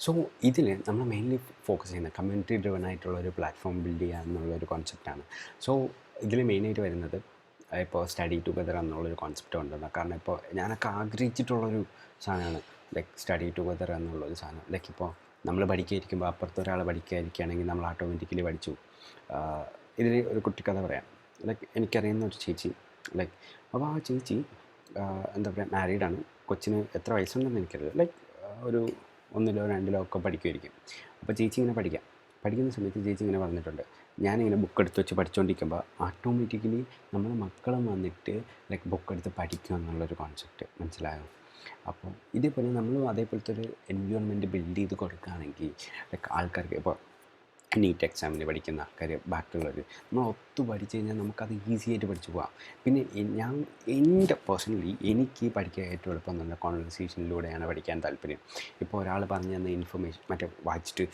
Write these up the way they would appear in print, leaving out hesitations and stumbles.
So ഇതിൽ നമ്മൾ mainly focus ചെയ്യുന്നത് കമ്മ്യൂണിറ്റി ഡ്രിവൺ ആയിട്ടുള്ള ഒരു പ്ലാറ്റ്ഫോം ബിൽഡ് ചെയ്യുക എന്നുള്ളൊരു കോൺസെപ്റ്റാണ്. സോ ഇതിൽ മെയിനായിട്ട് വരുന്നത് ഇപ്പോൾ സ്റ്റഡി ടുഗദർ എന്നുള്ളൊരു കോൺസെപ്റ്റ് കൊണ്ടുവരണം. കാരണം ഇപ്പോൾ ഞാനൊക്കെ ആഗ്രഹിച്ചിട്ടുള്ളൊരു സാധനമാണ് ലൈക്ക് സ്റ്റഡി ടുഗദർ എന്നുള്ളൊരു സാധനം. ലൈക്ക് ഇപ്പോൾ നമ്മൾ പഠിക്കാതിരിക്കുമ്പോൾ അപ്പുറത്ത് ഒരാൾ പഠിക്കാതിരിക്കുകയാണെങ്കിൽ നമ്മൾ ഓട്ടോമാറ്റിക്കലി പഠിച്ചു. ഇതിൽ ഒരു കുട്ടിക്കഥ പറയാം. ലൈക്ക് എനിക്കറിയുന്ന ഒരു ചേച്ചി, ലൈക്ക് അപ്പോൾ ആ ചേച്ചി എന്താ പറയുക, മാരീഡാണ്. കൊച്ചിന് എത്ര വയസ്സുണ്ടെന്ന് എനിക്കറിയില്ല. ലൈക്ക് ഒരു 1ലോ 2ലോ ഒക്കെ പഠിക്കുമായിരിക്കും. അപ്പോൾ ചേച്ചി ഇങ്ങനെ പഠിക്കുന്ന സമയത്ത് ചേച്ചി ഇങ്ങനെ പറഞ്ഞിട്ടുണ്ട്, ഞാനിങ്ങനെ ബുക്ക് എടുത്ത് വെച്ച് പഠിച്ചുകൊണ്ടിരിക്കുമ്പോൾ ഓട്ടോമാറ്റിക്കലി നമ്മുടെ മക്കളും വന്നിട്ട് ലൈക്ക് ബുക്ക് എടുത്ത് പഠിക്കുക എന്നുള്ളൊരു കോൺസെപ്റ്റ് മനസ്സിലായോ. അപ്പോൾ ഇതേപോലെ നമ്മളും അതേപോലത്തെ ഒരു എൻവയോൺമെൻറ്റ് ബിൽഡ് ചെയ്ത് കൊടുക്കുകയാണെങ്കിൽ ലൈക്ക് ആൾക്കാർക്ക് ഇപ്പോൾ നീറ്റ് എക്സാമിന് പഠിക്കുന്ന ആൾക്കാർ ബാക്കിയുള്ളവർ നമ്മൾ ഒത്തു പഠിച്ചു കഴിഞ്ഞാൽ നമുക്കത് ഈസി ആയിട്ട് പഠിച്ചു പോകാം. പിന്നെ എൻ്റെ പേഴ്സണലി എനിക്ക് പഠിക്കാൻ ഏറ്റവും എളുപ്പം എന്ന് പറഞ്ഞാൽ കോൺവെർസേഷനിലൂടെയാണ് പഠിക്കാൻ താല്പര്യം. ഇപ്പോൾ ഒരാൾ പറഞ്ഞു തന്ന ഇൻഫർമേഷൻ മറ്റേ വായിച്ചിട്ട്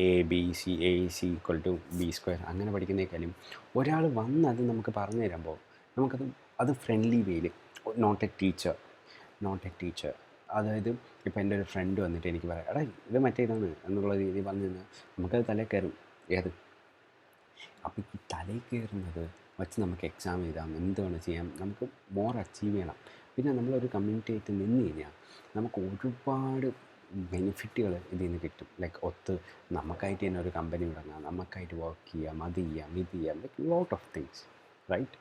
A+C=B² അങ്ങനെ പഠിക്കുന്നതിനേക്കാളും ഒരാൾ വന്ന് അത് നമുക്ക് പറഞ്ഞു തരുമ്പോൾ അത് ഫ്രണ്ട്ലി വേയിൽ, നോട്ട് എ ടീച്ചർ അതായത് ഇപ്പോൾ എൻ്റെ ഒരു ഫ്രണ്ട് വന്നിട്ട് എനിക്ക് പറയാം, എടാ ഇത് മറ്റേ ഇതാണ് എന്നുള്ള രീതിയിൽ പറഞ്ഞു കഴിഞ്ഞാൽ നമുക്കത് തലയിൽ കയറും. അപ്പോൾ ഈ തലയിൽ കയറുന്നത് വച്ച് നമുക്ക് എക്സാം എഴുതാം, എന്ത് വേണം ചെയ്യാം, നമുക്ക് മോർ അച്ചീവ് ചെയ്യണം. പിന്നെ നമ്മളൊരു കമ്മ്യൂണിറ്റി ആയിട്ട് നിന്ന് കഴിഞ്ഞാൽ നമുക്ക് ഒരുപാട് ബെനിഫിറ്റുകൾ ഇതിൽ നിന്ന് കിട്ടും. ലൈക്ക് നമുക്കായിട്ട് തന്നെ ഒരു കമ്പനി തുടങ്ങാം, നമുക്കായിട്ട് വർക്ക് ചെയ്യാം, അത് ചെയ്യാം, ഇത് ചെയ്യാം, like lot of things, right.